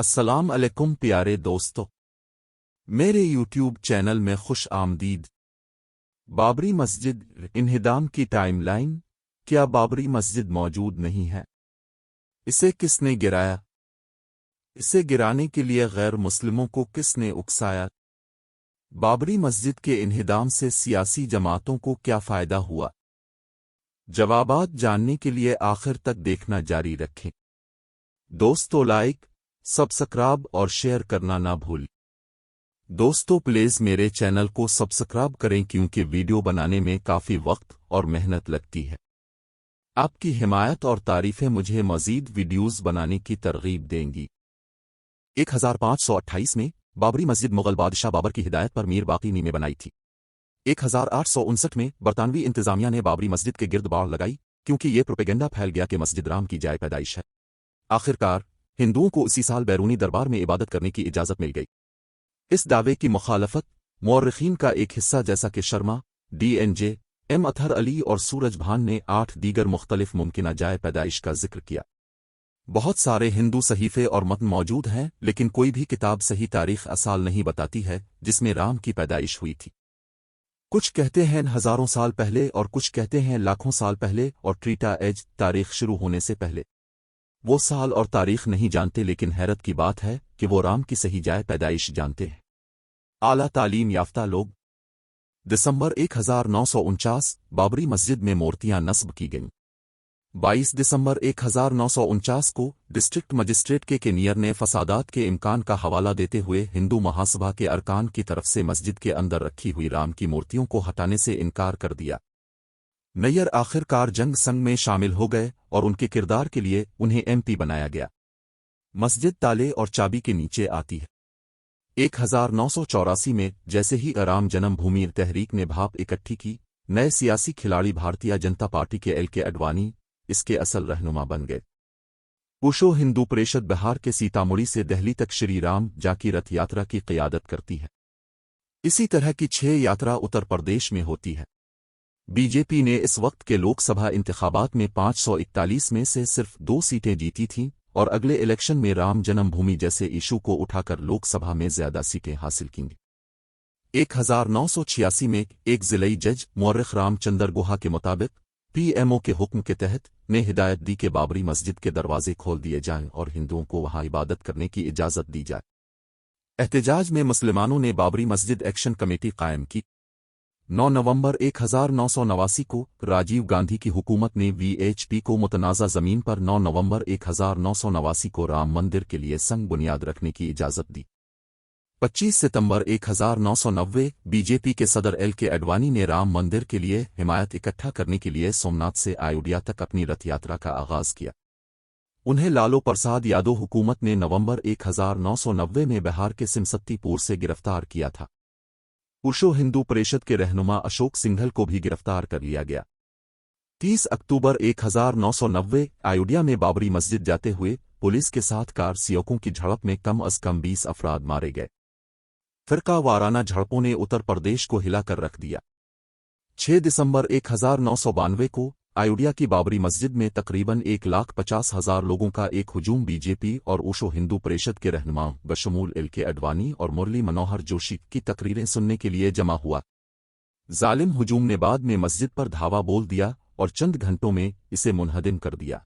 अस्सलाम अलैकुम प्यारे दोस्तों, मेरे यूट्यूब चैनल में खुश आमदीद। बाबरी मस्जिद इन्हिदाम की टाइमलाइन। क्या बाबरी मस्जिद मौजूद नहीं है? इसे किसने गिराया? इसे गिराने के लिए गैर मुस्लिमों को किसने उकसाया? बाबरी मस्जिद के इन्हिदाम से सियासी जमातों को क्या फ़ायदा हुआ? जवाबात जानने के लिए आखिर तक देखना जारी रखें। दोस्तों, लाइक, सब्सक्राइब और शेयर करना ना भूलें। दोस्तों, प्लीज़ मेरे चैनल को सब्सक्राइब करें क्योंकि वीडियो बनाने में काफ़ी वक्त और मेहनत लगती है। आपकी हिमायत और तारीफ़ें मुझे मज़ीद वीडियोज़ बनाने की तरगीब देंगी। 1528 में बाबरी मस्जिद मुगल बादशाह बाबर की हिदायत पर मीर बाक़ी ने बनाई थी। 1859 में बरतानवी इंतज़ामिया ने बाबरी मस्जिद के गिर्द बाड़ लगाई क्योंकि ये प्रोपेगेंडा फैल गया कि मस्जिद राम की जाए पैदाइश है। आखिरकार हिंदुओं को इसी साल बैरूनी दरबार में इबादत करने की इजाज़त मिल गई। इस दावे की मुखालफत मौर्रिखीन का एक हिस्सा जैसा कि शर्मा, DNJ, M अतहर अली और सूरज भान ने 8 दीगर मुख्तलिफ मुमकिना जाए पैदाइश का जिक्र किया। बहुत सारे हिंदू सहीफे और मतन मौजूद हैं, लेकिन कोई भी किताब सही तारीख असाल नहीं बताती है जिसमें राम की पैदाइश हुई थी। कुछ कहते हैं हज़ारों साल पहले और कुछ कहते हैं लाखों साल पहले और ट्रीटा एज तारीख शुरू होने से पहले। वो साल और तारीख नहीं जानते, लेकिन हैरत की बात है कि वो राम की सही जाए पैदाइश जानते हैं। आला तालीम याफ्ता लोग। दिसंबर 1949 बाबरी मस्जिद में मूर्तियां नस्ब की गईं। 22 दिसंबर 1949 को डिस्ट्रिक्ट मजिस्ट्रेट के नियर ने फसादात के इम्कान का हवाला देते हुए हिंदू महासभा के अरकान की तरफ से मस्जिद के अंदर रखी हुई राम की मूर्तियों को हटाने से इनकार कर दिया। नैयर आखिरकार जंग संग में शामिल हो गए और उनके किरदार के लिए उन्हें MP बनाया गया। मस्जिद ताले और चाबी के नीचे आती है। 1984 में जैसे ही राम जन्मभूमि तहरीक ने भाप इकट्ठी की, नए सियासी खिलाड़ी भारतीय जनता पार्टी के LK अडवाणी इसके असल रहनुमा बन गए। विश्व हिंदू परिषद बिहार के सीतामढ़ी से दिल्ली तक श्री राम जाकी रथ यात्रा की क़ियादत करती है। इसी तरह की 6 यात्रा उत्तर प्रदेश में होती है। BJP ने इस वक्त के लोकसभा इंतखाबात में 541 में से सिर्फ 2 सीटें जीती थीं और अगले इलेक्शन में राम जन्मभूमि जैसे इशू को उठाकर लोकसभा में ज्यादा सीटें हासिल की। 1986 में एक जिलाई जज मौर्रिख रामचंद्र गुहा के मुताबिक PMO के हुक्म के तहत ने हिदायत दी कि बाबरी मस्जिद के दरवाजे खोल दिए जाएं और हिंदुओं को वहां इबादत करने की इजाज़त दी जाए। एहतजाज में मुसलमानों ने बाबरी मस्जिद एक्शन कमेटी कायम की। 9 नवंबर 1989 को राजीव गांधी की हुकूमत ने VHP को मुतनाज़ा ज़मीन पर 9 नवंबर 1989 को राम मंदिर के लिए संग बुनियाद रखने की इजाज़त दी। 25 सितंबर 1990 BJP के सदर LK अडवाणी ने राम मंदिर के लिए हिमायत इकट्ठा करने के लिए सोमनाथ से अयोध्या तक अपनी रथ यात्रा का आगाज़ किया। उन्हें लालू प्रसाद यादव हुकूमत ने नवंबर 1990 में बिहार के सिमसत्तीपुर से गिरफ्तार किया था। विश्व हिंदू परिषद के रहनुमा अशोक सिंघल को भी गिरफ्तार कर लिया गया। 30 अक्टूबर 1990 अयोध्या में बाबरी मस्जिद जाते हुए पुलिस के साथ कार सियोकों की झड़प में कम अज कम 20 अफराद मारे गए। फिरका वाराना झड़पों ने उत्तर प्रदेश को हिलाकर रख दिया। 6 दिसंबर 1992 को अयोध्या की बाबरी मस्जिद में तकरीबन 1,50,000 लोगों का एक हुजूम BJP और विश्व हिंदू परिषद के रहनुमाओं बशमूल LK अडवाणी और मुरली मनोहर जोशी की तकरीरें सुनने के लिए जमा हुआ। जालिम हुजूम ने बाद में मस्जिद पर धावा बोल दिया और चंद घंटों में इसे मुनहदिम कर दिया।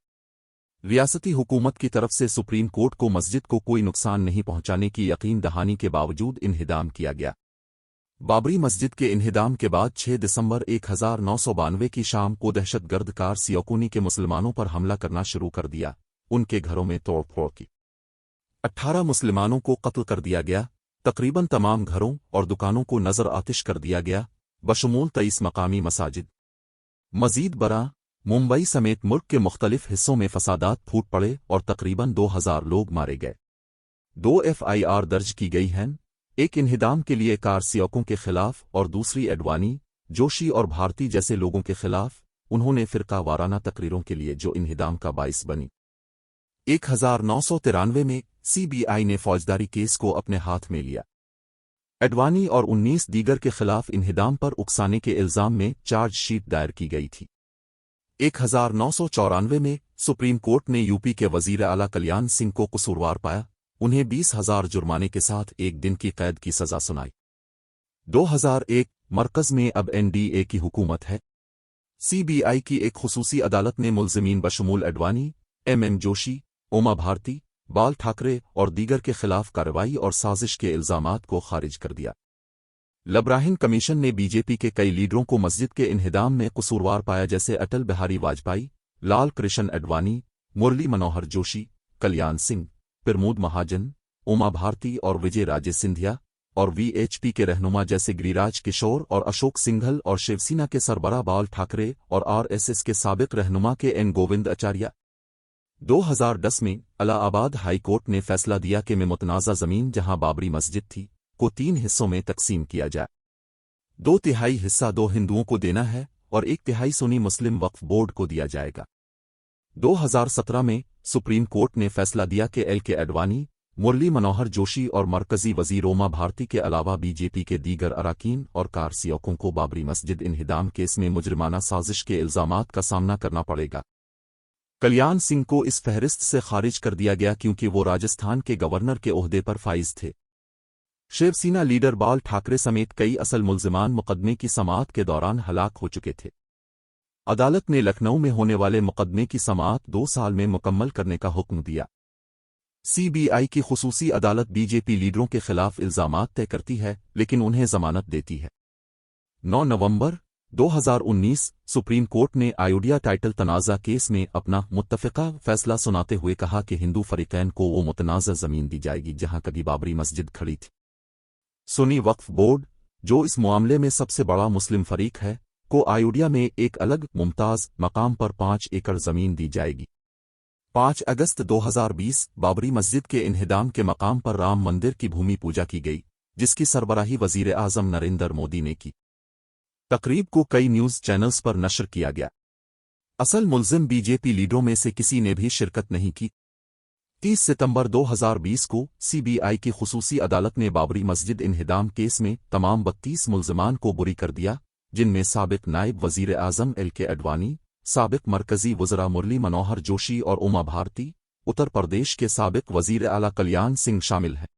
रियासती हुकूमत की तरफ से सुप्रीम कोर्ट को मस्जिद को कोई नुकसान नहीं पहुंचाने की यकीन दहानी के बावजूद इन्हिदाम किया गया। बाबरी मस्जिद के इन्हिदाम के बाद 6 दिसंबर 1992 की शाम को दहशतगर्द कार सियोकों के मुसलमानों पर हमला करना शुरू कर दिया। उनके घरों में तोड़फोड़ की। 18 मुसलमानों को कत्ल कर दिया गया। तकरीबन तमाम घरों और दुकानों को नजर आतिश कर दिया गया, बशमूल 23 मकामी मसाजिद। मजीद बरा मुंबई समेत मुल्क के मुख्तलिफ हिस्सों में फसादात फूट पड़े और तकरीबन 2000 लोग मारे गए। 2 FIR दर्ज की गई हैं, एक इन्हिदाम के लिए कार सियोकों के खिलाफ और दूसरी अडवाणी, जोशी और भारती जैसे लोगों के खिलाफ। उन्होंने फिरका वाराना तकरीरों के लिए जो इन्हिदाम का बाइस बनी। 1993 में CBI ने फौजदारी केस को अपने हाथ में लिया। अडवाणी और 19 दीगर के खिलाफ इन्हिदाम पर उकसाने के इल्जाम में चार्जशीट दायर की गई थी। 1994 में सुप्रीम कोर्ट ने UP के वजीर आला कल्याण सिंह को कसूरवार पाया उन्हें 20,000 जुर्माने के साथ 1 दिन की कैद की सजा सुनाई। 2001 मरकज में अब NDA की हुकूमत है। CBI की एक खुसूसी अदालत ने मुल्ज़िमीन बशमूल अडवाणी, MM जोशी, उमा भारती, बाल ठाकरे और दीगर के खिलाफ कार्रवाई और साजिश के इल्जामात को खारिज कर दिया। लब्राहिन कमीशन ने बीजेपी के कई लीडरों को मस्जिद के इन्हिदाम में कसूरवार पाया, जैसे अटल बिहारी वाजपेयी, लाल कृष्ण अडवाणी, मुरली मनोहर जोशी, कल्याण सिंह, प्रमोद महाजन, उमा भारती और विजय राजे सिंधिया, और VHP के रहनुमा जैसे गिरिराज किशोर और अशोक सिंघल, और शिवसेना के सरबराह बाल ठाकरे और RSS के साबिक रहनुमा के N गोविंद आचार्य। 2010 में इलाहाबाद हाई कोर्ट ने फैसला दिया कि मुतनाज़ा ज़मीन जहां बाबरी मस्जिद थी को 3 हिस्सों में तकसीम किया जाए। 2/3 हिस्सा 2 हिंदुओं को देना है और 1/3 सुन्नी मुस्लिम वक्फ बोर्ड को दिया जाएगा। 2017 में सुप्रीम कोर्ट ने फैसला दिया कि LK अडवाणी, मुरली मनोहर जोशी और मरकजी वजीर उमा भारती के अलावा बीजेपी के दीगर अराकीन और कारसियों को बाबरी मस्जिद इन्हिदाम केस में मुजरिमाना साजिश के इल्जामात का सामना करना पड़ेगा। कल्याण सिंह को इस फहरिस्त से खारिज कर दिया गया क्योंकि वो राजस्थान के गवर्नर के ओहदे पर फाइज थे। शिवसेना लीडर बाल ठाकरे समेत कई असल मुल्जिमान मुकदमे की समाअत के दौरान हलाक हो चुके थे। अदालत ने लखनऊ में होने वाले मुकदमे की समाअत 2 साल में मुकम्मल करने का हुक्म दिया। CBI की खुसूसी अदालत बीजेपी लीडरों के खिलाफ इल्जामात तय करती है लेकिन उन्हें जमानत देती है। 9 नवंबर 2019 सुप्रीम कोर्ट ने अयोध्या टाइटल तनाज़ा केस में अपना मुत्तफ़िक़ा फैसला सुनाते हुए कहा कि हिंदू फरीक़ैन को वो मुतनाज़ा ज़मीन दी जाएगी जहां कभी बाबरी मस्जिद खड़ी थी। सुन्नी वक्फ बोर्ड, जो इस मामले में सबसे बड़ा मुस्लिम फरीक है, को अयोध्या में एक अलग मुमताज़ मकाम पर 5 एकड़ ज़मीन दी जाएगी। 5 अगस्त 2020 बाबरी मस्जिद के इन्हिदाम के मकाम पर राम मंदिर की भूमि पूजा की गई, जिसकी सरबराही वज़ीर आज़म नरेंद्र मोदी ने की। तकरीब को कई न्यूज़ चैनल्स पर नशर किया गया। असल मुल्ज़िम बीजेपी लीडरों में से किसी ने भी शिरकत नहीं की। 30 सितंबर 2020 को CBI की खुसूसी अदालत ने बाबरी मस्जिद इन्हिदाम केस में तमाम 32 मुल्ज़िमान को बरी कर दिया, जिनमें साबिक नायब वज़ीर आज़म LK अडवाणी, साबिक मरकजी वज़रा मुरली मनोहर जोशी और उमा भारती, उत्तर प्रदेश के साबिक वज़ीर आला कल्याण सिंह शामिल हैं।